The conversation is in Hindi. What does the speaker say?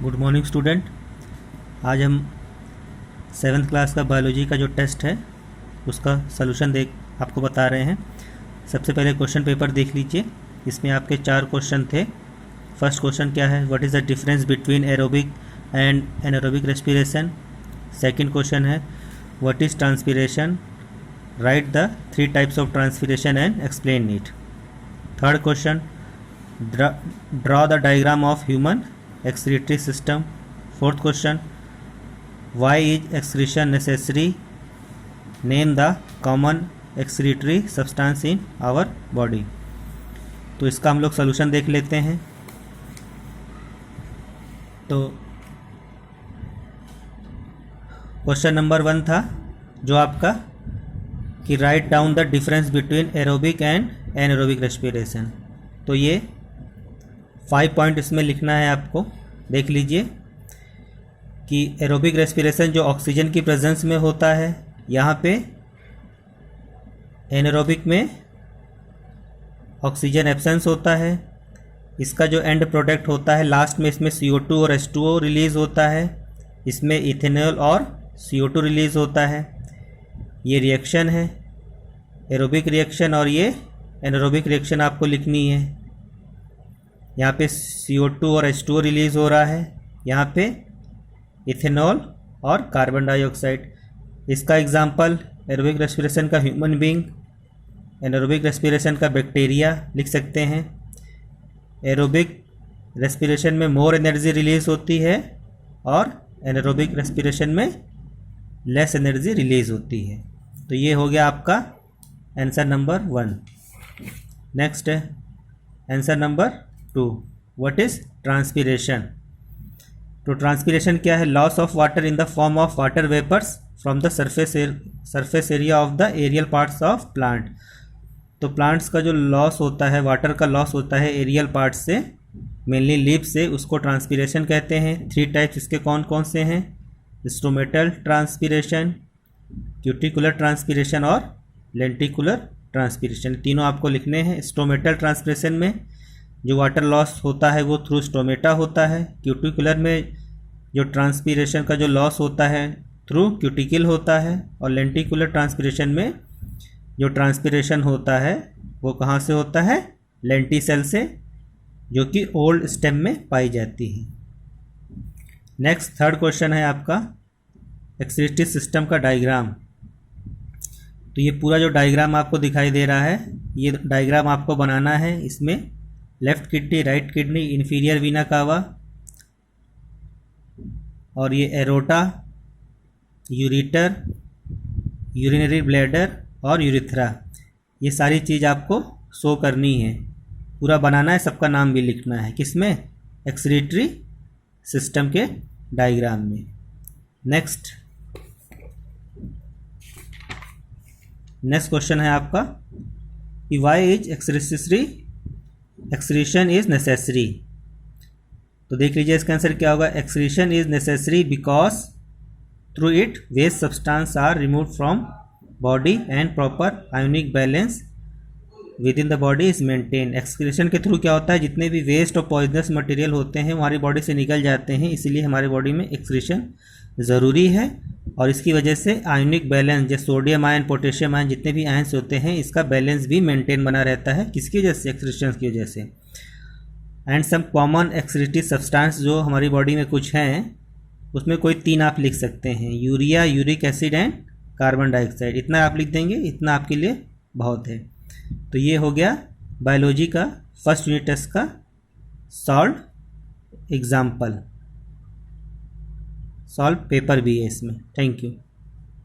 Good morning student. आज हम 7th क्लास का बायोलॉजी का जो टेस्ट है उसका सलूशन आपको बता रहे हैं। सबसे पहले क्वेश्चन पेपर देख लीजिए। इसमें आपके 4 क्वेश्चन थे। फर्स्ट क्वेश्चन क्या है, what is the difference between aerobic and anaerobic respiration. Second question है, what is transpiration, write the 3 types of transpiration and explain it. Third question, draw the diagram of human excretory system. Fourth question, why is excretion necessary, name the common excretory substance in our body। तो इसका हम लोग सॉल्यूशन देख लेते हैं। तो क्वेश्चन नंबर 1 था जो आपका कि write down the difference between aerobic and anaerobic respiration. तो ये 5 पॉइंट इसमें लिखना है आपको। देख लीजिए कि एरोबिक रेस्पिरेशन जो ऑक्सीजन की प्रेजेंस में होता है, यहाँ पे एनारोबिक में ऑक्सीजन एब्सेंस होता है। इसका जो एंड प्रोडक्ट होता है लास्ट में, इसमें CO2 और H2O रिलीज़ होता है, इसमें इथेनॉल और CO2 रिलीज़ होता है। ये रिएक्शन है एरोबिक रिएक्शन, और ये एनारोबिक रिएक्शन आपको लिखनी है। यहाँ पे CO2 और H2O रिलीज़ हो रहा है, यहाँ पे इथेनॉल और कार्बन डाइऑक्साइड। इसका एग्जांपल एरोबिक रेस्पिरेशन का ह्यूमन बीइंग, एनारोबिक रेस्पिरेशन का बैक्टीरिया लिख सकते हैं। एरोबिक रेस्पिरेशन में मोर एनर्जी रिलीज़ होती है और एनारोबिक रेस्पिरेशन में लेस एनर्जी रिलीज़ होती है। तो ये हो गया आपका आंसर नंबर 1। नेक्स्ट है answer number 2, what is transpiration. तो ट्रांसपिरेशन क्या है, loss of water in the form of water vapours from the surface area of the aerial parts of plant. तो प्लांट्स का जो लॉस होता है, वाटर का लॉस होता है एरियल पार्ट से, मेनली लीफ से, उसको ट्रांसपिरेशन कहते हैं। 3 टाइप्स इसके कौन कौन से हैं, स्टोमेटल ट्रांसपिरेशन, क्यूटिकुलर ट्रांसपिरेशन और लेंटिकुलर ट्रांसपिरेशन। तीनों आपको लिखने हैं। स्टोमेटल ट्रांसपिरेशन में जो वाटर लॉस होता है वो थ्रू स्टोमेटा होता है। क्यूटिकुलर में जो ट्रांसपिरेशन का जो लॉस होता है थ्रू क्यूटिकल होता है। और लेंटिकुलर ट्रांसपिरेशन में जो ट्रांसपिरेशन होता है वो कहाँ से होता है, लेंटिसेल से, जो कि ओल्ड स्टेम में पाई जाती है। नेक्स्ट थर्ड क्वेश्चन है आपका एक्सक्रीटरी सिस्टम का डायग्राम। तो ये पूरा जो डायग्राम आपको दिखाई दे रहा है, ये डायग्राम आपको बनाना है। इसमें left kidney, right kidney, inferior Veena कावा, और ये एरोटा, यूरिटर, यूरिनरी ब्लैडर और यूरिथ्रा, ये सारी चीज़ आपको शो करनी है। पूरा बनाना है, सबका नाम भी लिखना है। किसमें, एक्सक्रीटरी सिस्टम के डायग्राम में। नेक्स्ट क्वेश्चन है आपका कि why is excretion is necessary. तो देख लीजिए इसका आंसर क्या होगा, excretion is necessary because through it waste substance are remove from body and proper ionic balance within the body is maintain. Excretion के थ्रू क्या होता है, जितने भी वेस्ट और पॉइजनस मटेरियल होते हैं हमारी बॉडी से निकल जाते हैं, इसीलिए हमारी बॉडी में एक्सक्रीशन ज़रूरी है। और इसकी वजह से आयोनिक बैलेंस, जैसे सोडियम आयन, पोटेशियम आयन, जितने भी आयन्स होते हैं, इसका बैलेंस भी मेंटेन बना रहता है। किसकी वजह से, एक्सक्रीशन की वजह से। And some common excretory substance जो हमारी बॉडी में कुछ हैं, उसमें कोई 3 आप लिख सकते हैं, urea, uric acid and carbon dioxide. इतना आप लिख देंगे, इतना आपके लिए बहुत है। तो ये हो गया बायोलॉजी का फर्स्ट यूनिट टेस्ट का सॉल्व एग्जाम्पल। सॉल्व पेपर भी है इसमें। Thank you.